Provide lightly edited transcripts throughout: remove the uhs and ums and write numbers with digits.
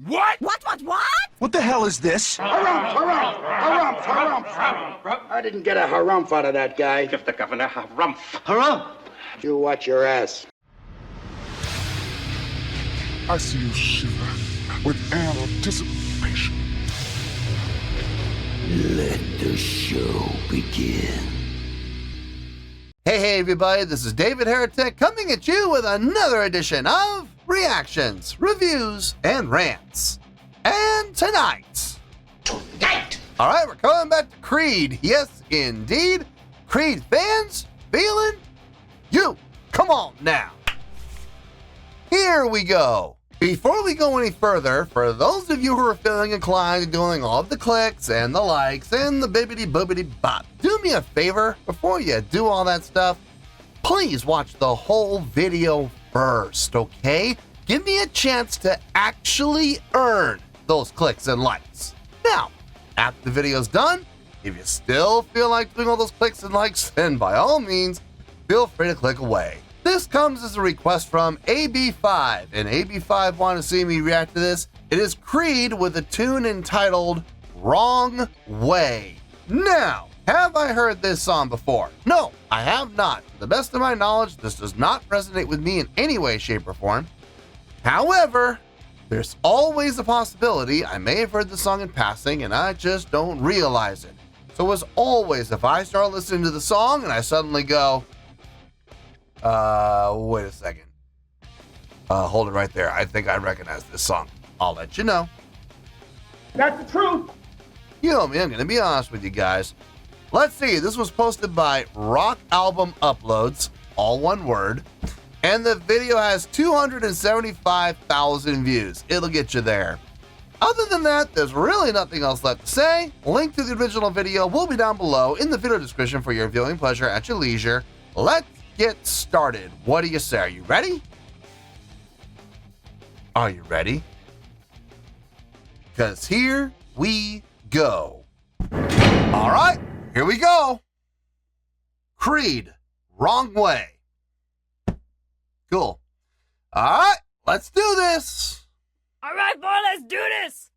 What? What? What the hell is this? Harumph. I didn't get a harumph out of that guy. Give the governor harumph. Harumph. You watch your ass. I see you shiver with anticipation. Let the show begin. Hey everybody, this is David Heretic coming at you with another edition of Reactions, Reviews, and Rants. And tonight, alright, we're coming back to Creed. Yes, indeed. Creed fans, feeling you. Come on now. Here we go. Before we go any further, for those of you who are feeling inclined to doing all of the clicks and the likes and the bibbity-boobity bop, do me a favor before you do all that stuff. Please watch the whole video first, okay? Give me a chance to actually earn those clicks and likes. Now, after the video's done, if you still feel like doing all those clicks and likes, then by all means, feel free to click away. This comes as a request from AB5, and AB5 wanted to see me react to this. It is Creed with a tune entitled Wrong Way. Now, have I heard this song before? No, I have not. To the best of my knowledge, this does not resonate with me in any way, shape, or form. However, there's always a possibility I may have heard the song in passing and I just don't realize it. So as always, if I start listening to the song and I suddenly go, wait a second. Hold it right there. I think I recognize this song. I'll let you know. That's the truth. You know me, I'm going to be honest with you guys. Let's see, this was posted by Rock Album Uploads, all one word, and the video has 275,000 views. It'll get you there. Other than that, there's really nothing else left to say. Link to the original video will be down below in the video description for your viewing pleasure at your leisure. Let's get started. What do you say? Are you ready? Are you ready? Because here we go. All right, here we go. Creed, Wrong Way. Cool. All right, let's do this. All right, boy, let's do this.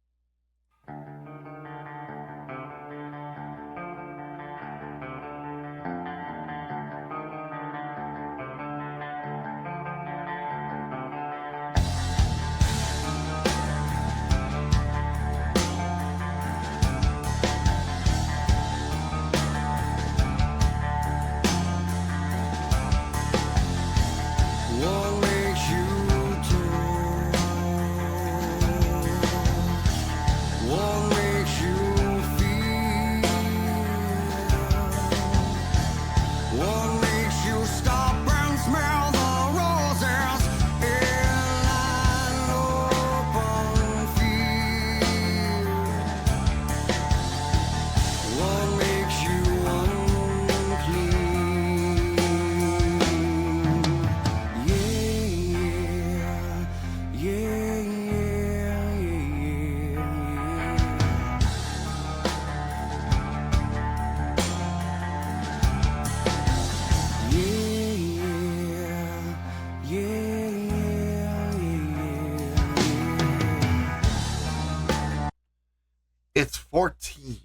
What makes you turn? What makes you feel? What makes you stop and smell the roses in an open field? What makes you unclean? It's 14.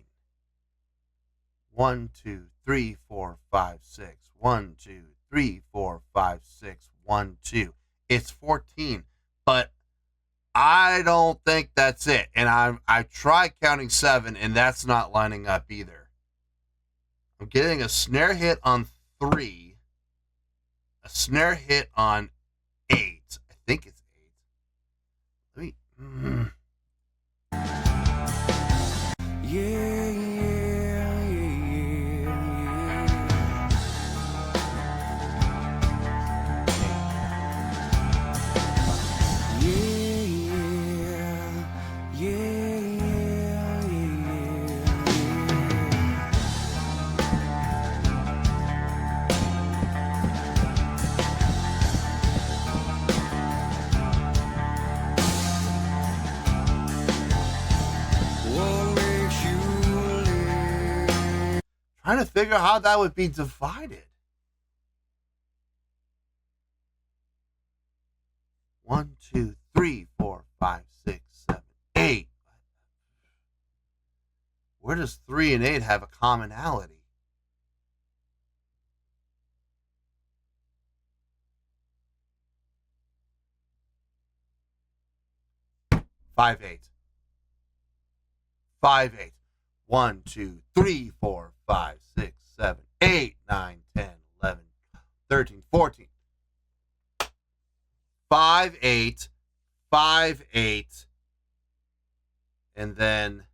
1, 2, 3, 4, 5, 6. 1, 2, 3, 4, 5, 6. 1, 2. It's 14. But I don't think that's it. And I tried counting 7, and that's not lining up either. I'm getting a snare hit on 3. A snare hit on 8. I think it's 8. Let me... Trying to figure out how that would be divided. 1, 2, 3, 4, 5, 6, 7. Where does 3 and 8 have a commonality? Five, 8. 5, 8. 1, 2, 3, 4, 5, 6, 7, 8, 9, 10, 11, 13, 14. 5, 8, 5, 8, and then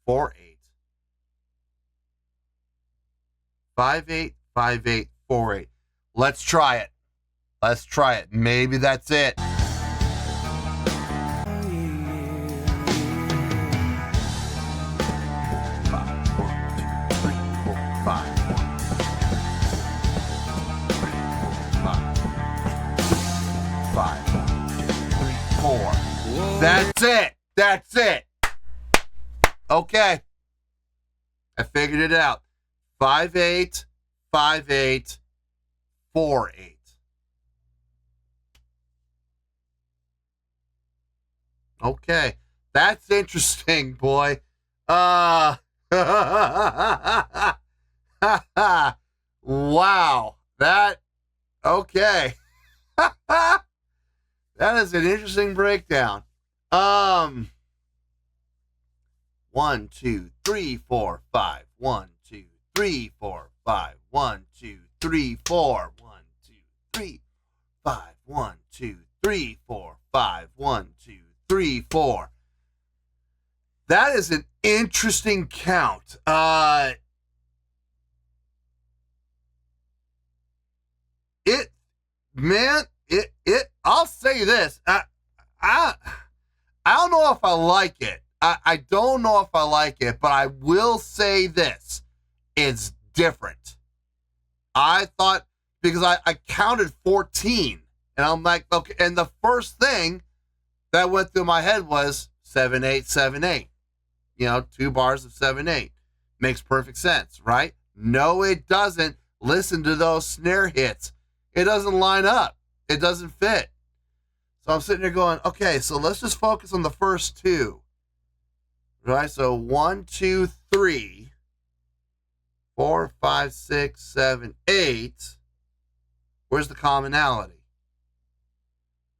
4, 8. 5, 8, 5, 8, 4, 8. Let's try it. Let's try it. Maybe that's it. 4. That's it. That's it. Okay. I figured it out. 5, 8, 5, 8, 4, 8. Okay. That's interesting, boy. Wow. That, okay. That is an interesting breakdown. 1, 2, 3, 4, 5. 1, 2, 3, 4, 5. 1, 2, 3, 4. 1, 2, 3, 5. 1, 2, 3, 4, 5. 1, 2, 3, 4. That is an interesting count. I'll say this. I don't know if I like it. I don't know if I like it, but I will say this. It's different. I thought, because I counted 14, and I'm like, okay, and the first thing that went through my head was 7, 8, 7, 8. 2 bars of 7, 8. Makes perfect sense, right? No, it doesn't. Listen to those snare hits. It doesn't line up. It doesn't fit. So I'm sitting there going, okay, so let's just focus on the first 2. Right? So 1, 2, 3, 4, 5, 6, 7, 8. Where's the commonality?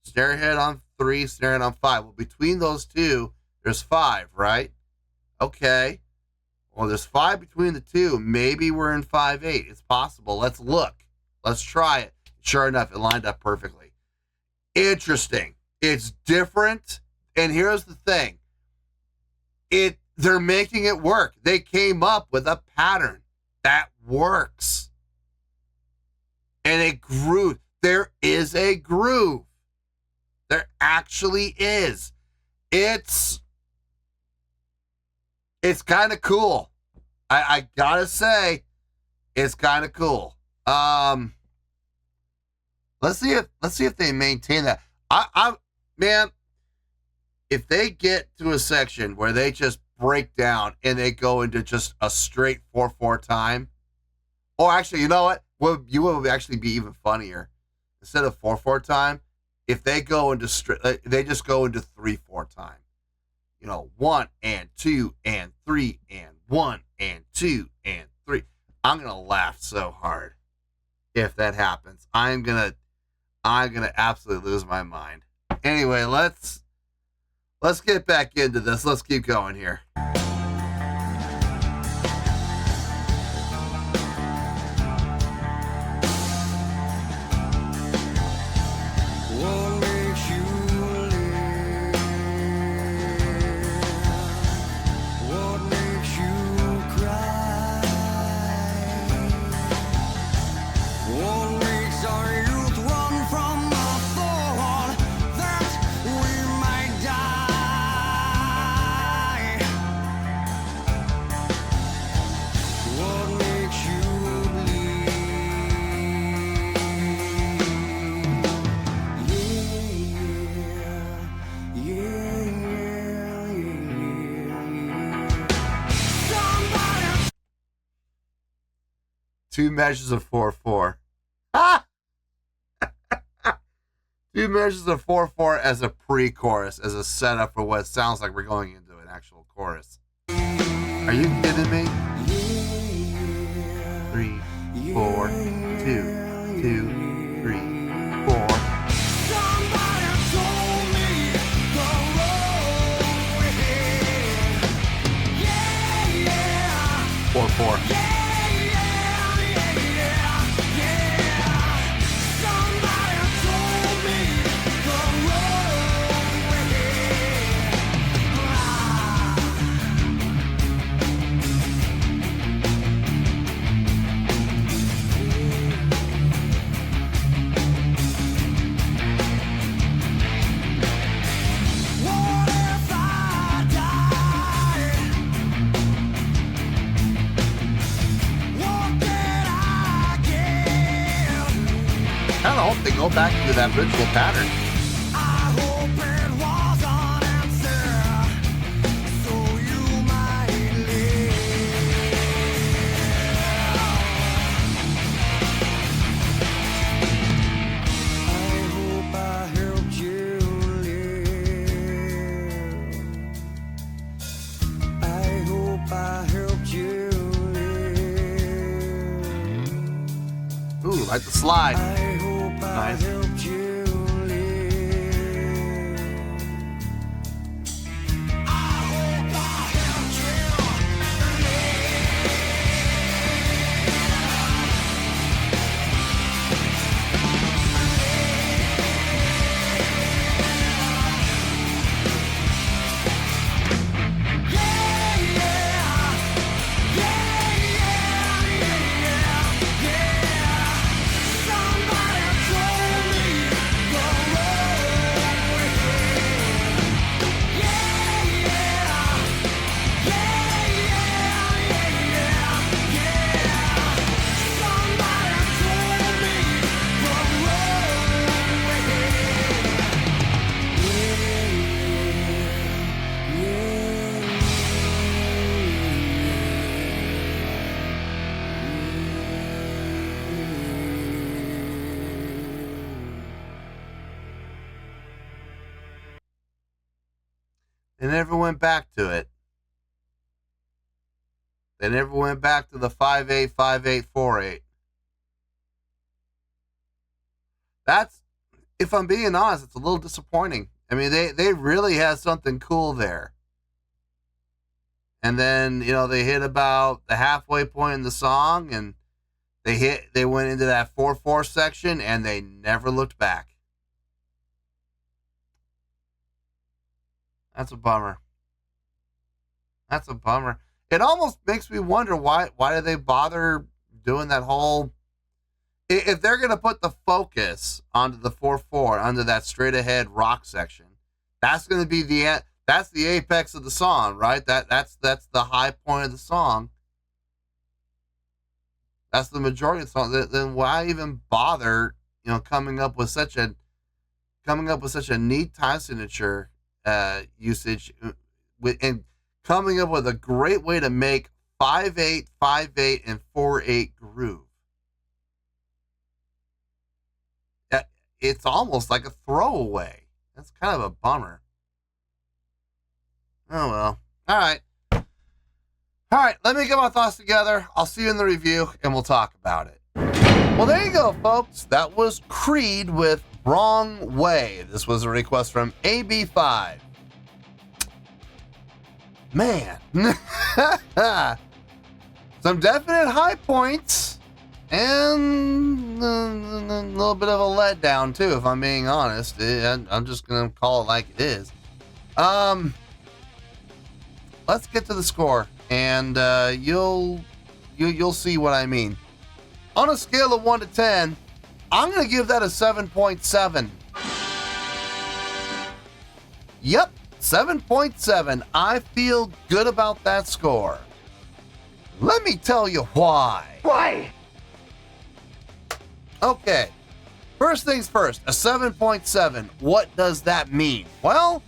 Snare hit on 3, snare hit on 5. Well, between those 2, there's 5, right? Okay. Well, there's 5 between the 2. Maybe we're in 5, 8. It's possible. Let's look. Let's try it. Sure enough, it lined up perfectly. Interesting. It's different. And here's the thing. They're making it work. They came up with a pattern that works. And a groove. There is a groove. There actually is. It's kind of cool. I gotta say, it's kind of cool. Let's see if they maintain that. Man, if they get to a section where they just break down and they go into just a straight 4/4 time, or actually, you know what? You will actually be even funnier. Instead of 4/4 time, if they go into they just go into 3/4 time. 1 and 2 and 3 and 1 and 2 and 3. I'm gonna laugh so hard if that happens. I'm gonna absolutely lose my mind. Anyway, let's get back into this. Let's keep going here. What makes you live? What makes you cry? What makes our youth run from the thought that we might die? What makes you bleed? Somebody 2 measures of 4/4. Ah! 2 measures of 4/4 as a pre-chorus, as a setup for what sounds like we're going into an actual chorus. Are you kidding me? 3, 4, 2, 2, 3, 4. Somebody told me the road ahead. Yeah, yeah. 4, 4. Yeah, yeah, yeah, yeah. Somebody told me the road ahead. What if I died? What did I give? Kind of hope they go back into that ritual pattern. I hope it was an answer, so you might live. I hope I helped you live. I hope I helped you live. Ooh, like the slide. I hope I Nice. helped you live. I hope I helped you live. Yeah, yeah. Yeah, yeah, yeah, yeah. Somebody told me the road ahead. Yeah, yeah. Yeah, yeah, yeah, yeah. Somebody told me the road ahead. They never went back to it. They never went back to the 5/8, 5/8, 4/8. That's, if I'm being honest, it's a little disappointing. I mean, they really had something cool there. And then, they hit about the halfway point in the song, and they went into that 4/4 section, and they never looked back. That's a bummer. That's a bummer. It almost makes me wonder why do they bother doing that whole, if they're going to put the focus onto the 4/4, onto that straight ahead rock section, that's going to be that's the apex of the song, right? That's the high point of the song. That's the majority of the song. Then why even bother, coming up with such a neat time signature usage, and coming up with a great way to make 5/8, 5/8, and 4/8 groove. It's almost like a throwaway. That's kind of a bummer. Oh well. All right. Let me get my thoughts together. I'll see you in the review, and we'll talk about it. Well, there you go, folks. That was Creed with Wrong Way. This was a request from AB5. Man. Some definite high points and a little bit of a letdown, too, if I'm being honest. I'm just going to call it like it is. Let's get to the score, and you'll see what I mean. On a scale of 1 to 10, I'm going to give that a 7.7. Yep, 7.7. I feel good about that score. Let me tell you why. Why? Okay, first things first, a 7.7. What does that mean? Well,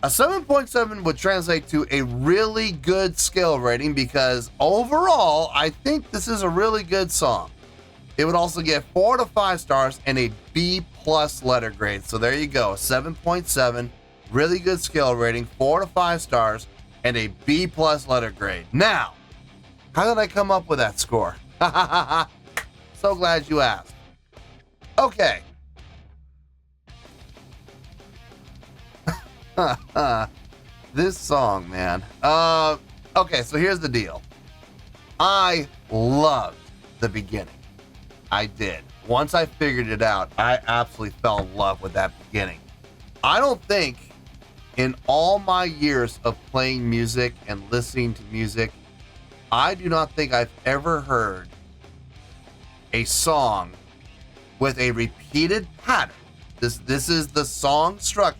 a 7.7 would translate to a really good skill rating because overall, I think this is a really good song. It would also get 4 to 5 stars and a B+ letter grade. So there you go, 7.7, really good skill rating, 4 to 5 stars, and a B+ letter grade. Now, how did I come up with that score? So glad you asked. Okay. This song, man. Okay, so here's the deal. I loved the beginning. I did. Once I figured it out, I absolutely fell in love with that beginning. I don't think in all my years of playing music and listening to music, I do not think I've ever heard a song with a repeated pattern. This is the song structure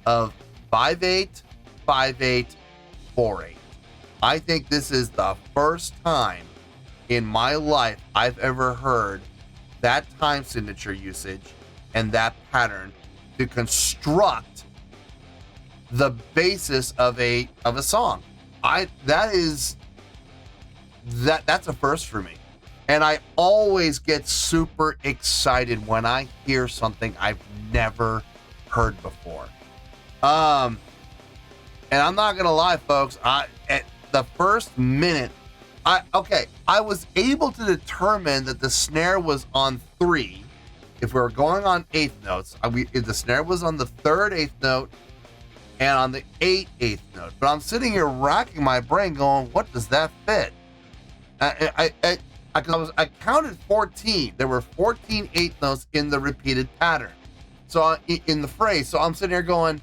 of 5/8, 5/8, 4/8. I think this is the first time in my life I've ever heard that time signature usage and that pattern to construct the basis of a song. That's a first for me. And I always get super excited when I hear something I've never heard before. And I'm not gonna lie, folks. At the first minute, I was able to determine that the snare was on 3. If we were going on 8th notes, the snare was on the 3rd 8th note and on the 8th note. But I'm sitting here racking my brain, going, "What does that fit?" I counted 14. There were 14 8th notes in the repeated pattern. So in the phrase, so I'm sitting here going,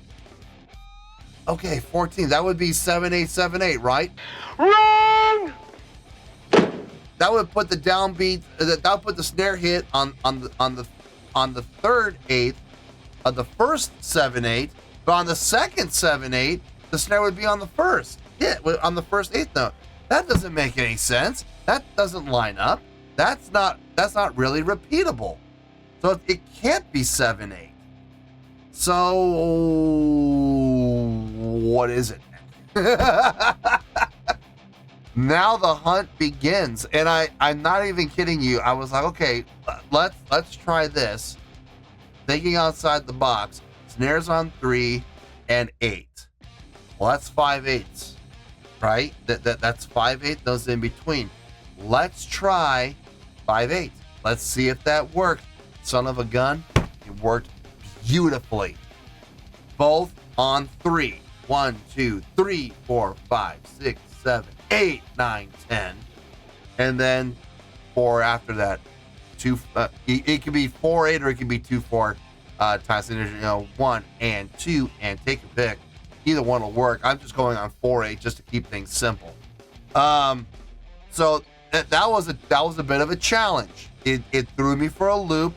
okay, 14. That would be 7/8, 7/8, right? Wrong! That would put the downbeat. That would put the snare hit on the 3rd 8th of the first 7/8. But on the second 7/8, the snare would be on the first hit on the first 8th note. That doesn't make any sense. That doesn't line up. That's not really repeatable. So it can't be 7/8. So what is it? Now the hunt begins, and I'm not even kidding you. I was like, okay, let's try this. Thinking outside the box. Snares on 3 and 8. Well, that's 5/8, right? That's 5/8. Those in between. Let's try 5/8. Let's see if that worked. Son of a gun, it worked beautifully. Both on 3. 1, 2, 3, 4, 5, 6, 7, 8, 9, 10, and then 4 after that. It could be 4/8 or it could be 2/4 times signature. 1 and 2, and take a pick. Either one will work. I'm just going on 4/8 just to keep things simple. So that was a bit of a challenge. It threw me for a loop,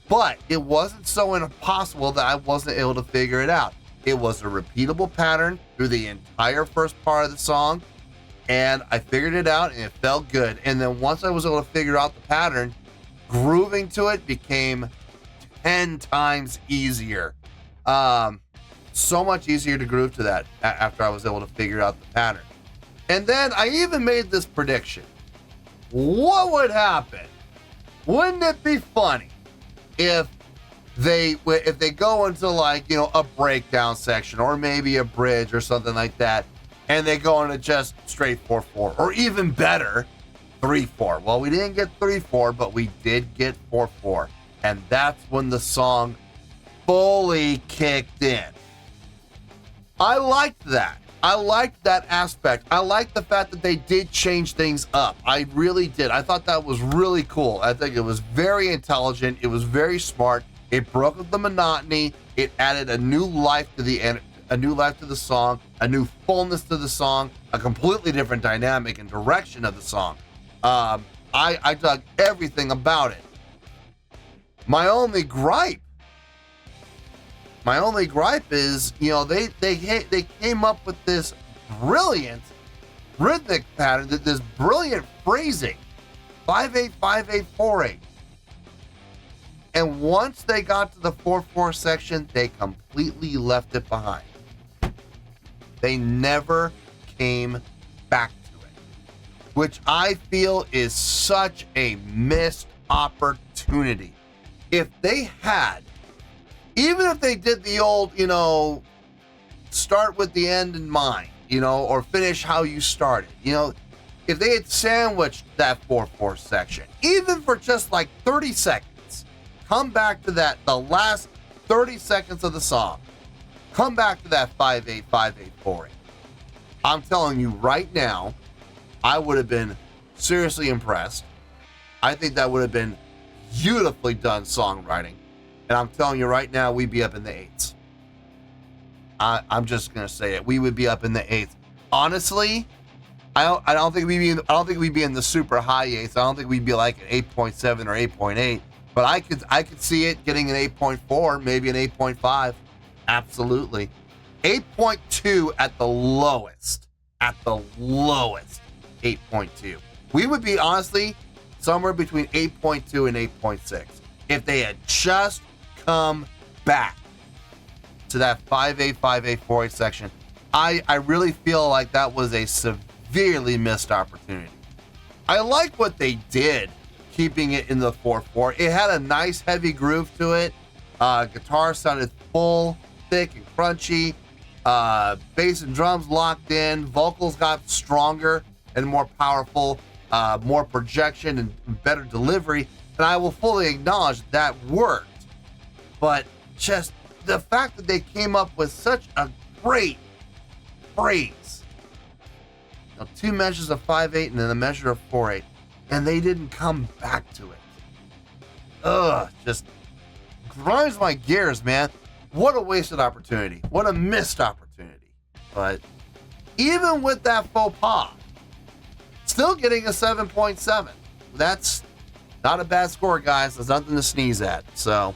but it wasn't so impossible that I wasn't able to figure it out. It was a repeatable pattern through the entire first part of the song, and I figured it out, and it felt good. And then once I was able to figure out the pattern, grooving to it became 10 times easier. So much easier to groove to that after I was able to figure out the pattern. And then I even made this prediction. What would happen? Wouldn't it be funny if they go into, like, a breakdown section or maybe a bridge or something like that, and they go into just straight 4/4, or even better, 3/4. Well, we didn't get 3/4, but we did get 4/4, and that's when the song fully kicked in. I liked that. I liked that aspect. I liked the fact that they did change things up. I really did. I thought that was really cool. I think it was very intelligent. It was very smart. It broke up the monotony. It added a new life to the song, a new fullness to the song, a completely different dynamic and direction of the song. I dug everything about it. My only gripe is, they came up with this brilliant rhythmic pattern, this brilliant phrasing, 5/8, 5/8, 4/8. And once they got to the 4/4 section, they completely left it behind. They never came back to it, which I feel is such a missed opportunity. If they had, even if they did the old, start with the end in mind, or finish how you started. If they had sandwiched that 4/4 section, even for just like 30 seconds, come back to the last 30 seconds of the song, come back to that 5/8, 5/8, 4/8. I'm telling you right now, I would have been seriously impressed. I think that would have been beautifully done songwriting. And I'm telling you right now, we'd be up in the 8s. I'm just gonna say it. We would be up in the 8s. Honestly, I don't think we'd be in the super high 8s. I don't think we'd be like an 8.7 or 8.8. But I could see it getting an 8.4, maybe an 8.5. Absolutely. 8.2 at the lowest. At the lowest. 8.2. We would be honestly somewhere between 8.2 and 8.6 if they had just come back to that 5/8, 5/8, 4/8 section. I really feel like that was a severely missed opportunity. I like what they did, keeping it in the 4/4. It had a nice heavy groove to it. Guitar sounded full, thick, and crunchy. Bass and drums locked in. Vocals got stronger and more powerful. More projection and better delivery. And I will fully acknowledge that worked. But just the fact that they came up with such a great phrase. 2 measures of 5/8 and then a measure of 4/8. And they didn't come back to it. Just grinds my gears, man. What a wasted opportunity. What a missed opportunity. But even with that faux pas, still getting a 7.7. That's not a bad score, guys. There's nothing to sneeze at. So,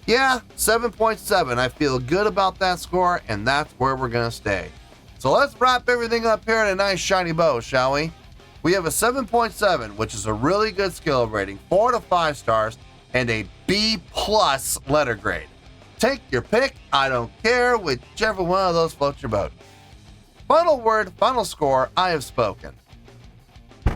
yeah, 7.7. I feel good about that score, and that's where we're going to stay. So let's wrap everything up here in a nice shiny bow, shall we? We have a 7.7, which is a really good skill rating, 4 to 5 stars, and a B+ letter grade. Take your pick. I don't care. Whichever one of those floats your boat. Final word, final score, I have spoken.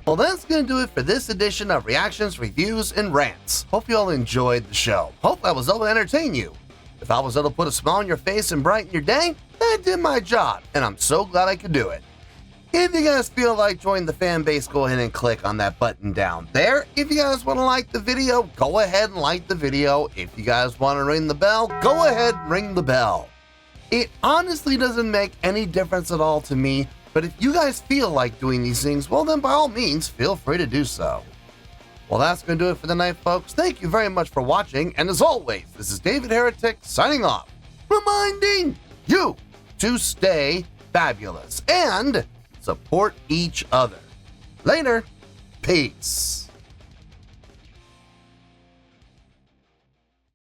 Well, that's going to do it for this edition of Reactions, Reviews, and Rants. Hope you all enjoyed the show. Hope I was able to entertain you. If I was able to put a smile on your face and brighten your day, I did my job, and I'm so glad I could do it. If you guys feel like joining the fan base, go ahead and click on that button down there. If you guys want to like the video, go ahead and like the video. If you guys want to ring the bell, go ahead and ring the bell. It honestly doesn't make any difference at all to me, but if you guys feel like doing these things, well then by all means, feel free to do so. Well, that's going to do it for the night, folks. Thank you very much for watching, and as always, this is David Heretic signing off, reminding you to stay fabulous and support each other. Later. Peace.